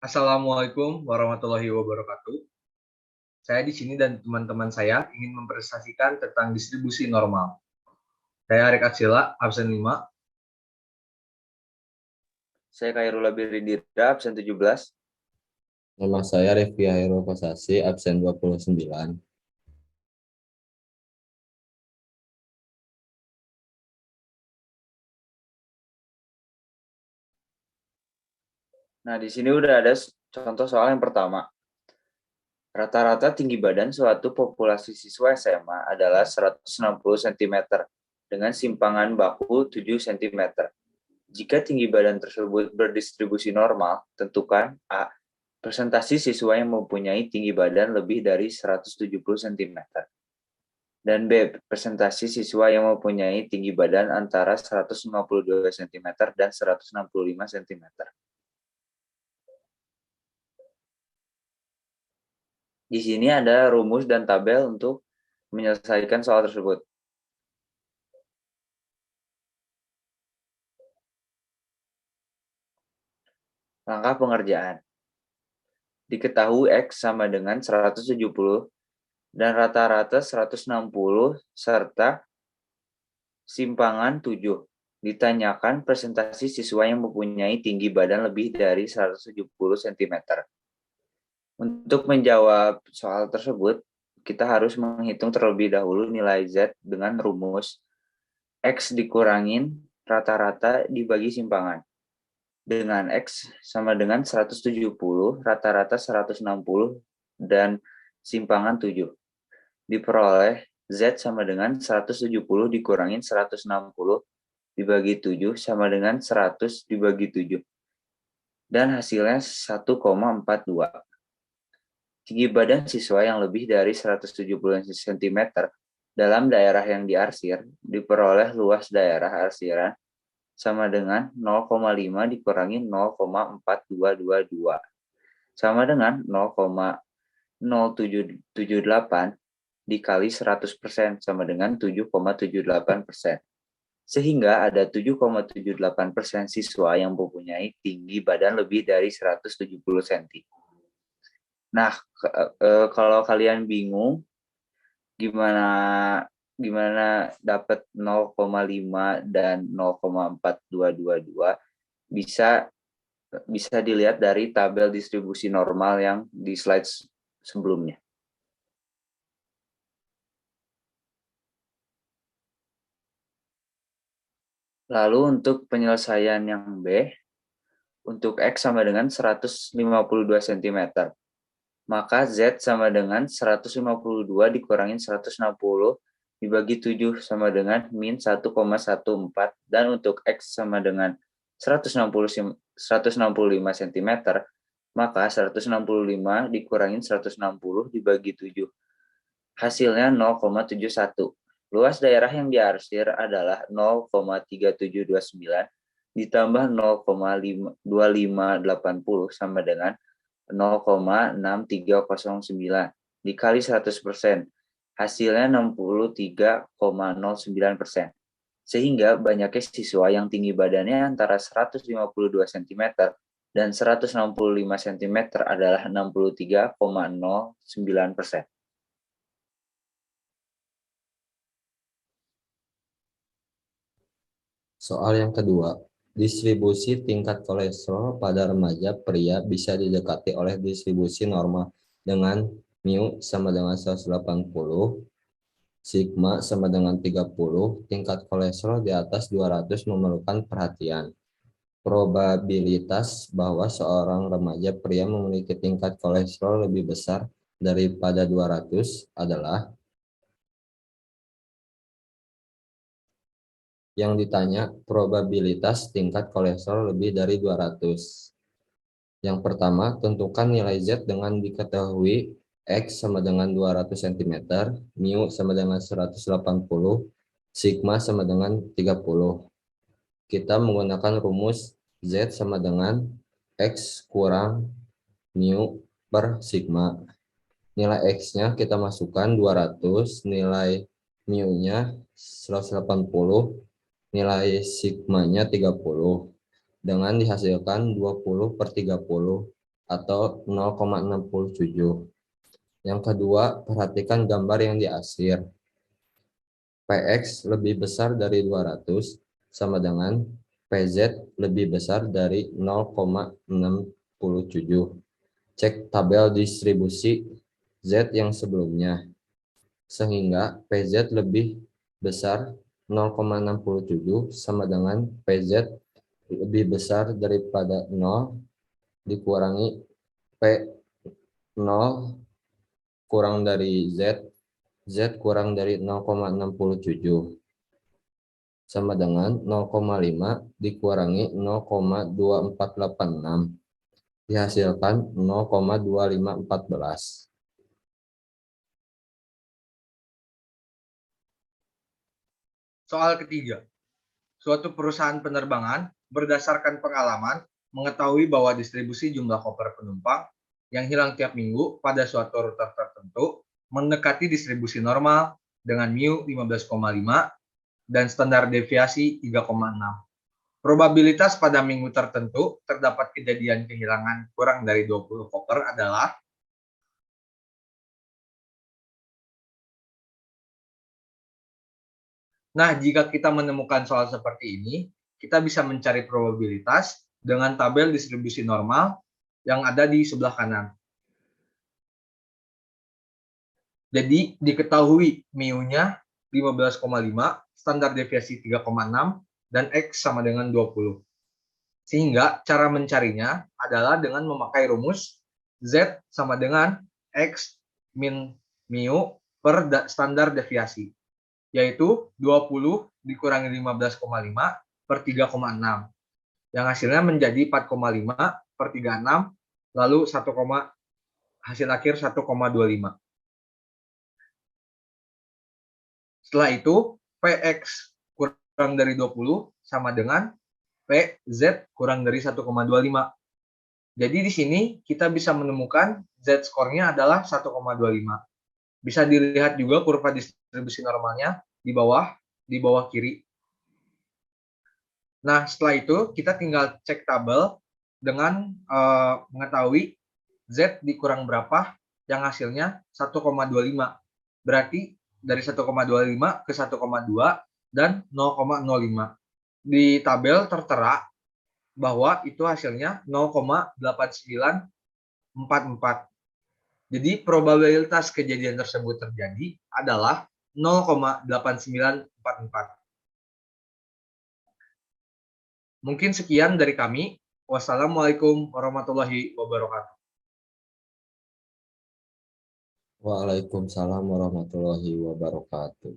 Assalamualaikum warahmatullahi wabarakatuh. Saya di sini dan teman-teman saya ingin mempresentasikan tentang distribusi normal. Saya Arik Atsila, absen 5. Saya Khairul Birindira, absen 17. Nama saya Rifki Hairul Kosasi, absen 29. Nah, di sini udah ada contoh soal yang pertama. Rata-rata tinggi badan suatu populasi siswa SMA adalah 160 cm dengan simpangan baku 7 cm. Jika tinggi badan tersebut berdistribusi normal, tentukan A. Presentasi siswa yang mempunyai tinggi badan lebih dari 170 cm. Dan B. Presentasi siswa yang mempunyai tinggi badan antara 152 cm dan 165 cm. Di sini ada rumus dan tabel untuk menyelesaikan soal tersebut. Langkah pengerjaan. Diketahui X sama dengan 170 dan rata-rata 160 serta simpangan 7. Ditanyakan presentasi siswa yang mempunyai tinggi badan lebih dari 170 cm. Untuk menjawab soal tersebut, kita harus menghitung terlebih dahulu nilai Z dengan rumus X dikurangin rata-rata dibagi simpangan. Dengan X sama dengan 170, rata-rata 160, dan simpangan 7. Diperoleh Z sama dengan 170 dikurangin 160 dibagi 7 sama dengan 100 dibagi 7. Dan hasilnya 1,42. Tinggi badan siswa yang lebih dari 170 cm dalam daerah yang diarsir diperoleh luas daerah arsiran sama dengan 0,5 dikurangi 0,4222 sama dengan 0,0778 dikali 100% sama dengan 7,78%. Sehingga ada 7,78% siswa yang mempunyai tinggi badan lebih dari 170 cm. Nah, kalau kalian bingung gimana dapat 0,5 dan 0,4222 bisa dilihat dari tabel distribusi normal yang di slide sebelumnya. Lalu untuk penyelesaian yang B, untuk X sama dengan 152 cm. Maka Z sama dengan 152 dikurangin 160 dibagi 7 sama dengan min 1,14. Dan untuk X sama dengan 165 cm, maka 165 dikurangin 160 dibagi 7. Hasilnya 0,71. Luas daerah yang diarsir adalah 0,3729 ditambah 0,2580 sama dengan 0,6309 dikali 100%. Hasilnya 63,09%. Sehingga banyaknya siswa yang tinggi badannya antara 152 cm dan 165 cm adalah 63,09%. Soal yang kedua, distribusi tingkat kolesterol pada remaja pria bisa didekati oleh distribusi normal dengan mu sama dengan 180, sigma sama dengan 30, tingkat kolesterol di atas 200 memerlukan perhatian. Probabilitas bahwa seorang remaja pria memiliki tingkat kolesterol lebih besar daripada 200 adalah. Yang ditanya probabilitas tingkat kolesterol lebih dari 200. Yang pertama, tentukan nilai Z dengan diketahui X sama dengan 200 cm, mu sama dengan 180, sigma sama dengan 30. Kita menggunakan rumus Z sama dengan X kurang mu per sigma. Nilai X-nya kita masukkan 200, nilai mu-nya 180, nilai sigmanya 30 dengan dihasilkan 20/30. atau 0,67. Yang kedua, perhatikan gambar yang diarsir. PX lebih besar dari 200 sama dengan PZ lebih besar dari 0,67. Cek tabel distribusi Z yang sebelumnya, sehingga PZ lebih besar 0,67 sama dengan PZ lebih besar daripada 0 dikurangi P0 kurang dari Z, Z kurang dari 0,67 sama dengan 0,5 dikurangi 0,2486 dihasilkan 0,2514. Soal ketiga, suatu perusahaan penerbangan berdasarkan pengalaman mengetahui bahwa distribusi jumlah koper penumpang yang hilang tiap minggu pada suatu rute tertentu mendekati distribusi normal dengan mu 15,5 dan standar deviasi 3,6. Probabilitas pada minggu tertentu terdapat kejadian kehilangan kurang dari 20 koper adalah Nah, jika kita menemukan soal seperti ini, kita bisa mencari probabilitas dengan tabel distribusi normal yang ada di sebelah kanan. Jadi, diketahui mu-nya 15,5, standar deviasi 3,6, dan X sama dengan 20. Sehingga cara mencarinya adalah dengan memakai rumus Z sama dengan X min mu per standar deviasi, yaitu 20 dikurangi 15,5 per 3,6. Yang hasilnya menjadi 4,5 per 36, lalu hasil akhir 1,25. Setelah itu, PX kurang dari 20 sama dengan PZ kurang dari 1,25. Jadi di sini kita bisa menemukan Z skornya adalah 1,25. Bisa dilihat juga kurva distribusi normalnya di bawah kiri. Nah, setelah itu kita tinggal cek tabel dengan mengetahui Z dikurang berapa yang hasilnya 1,25. Berarti dari 1,25 ke 1,2 dan 0,05. Di tabel tertera bahwa itu hasilnya 0,8944. Jadi probabilitas kejadian tersebut terjadi adalah 0,8944. Mungkin sekian dari kami. Wassalamualaikum warahmatullahi wabarakatuh. Waalaikumsalam warahmatullahi wabarakatuh.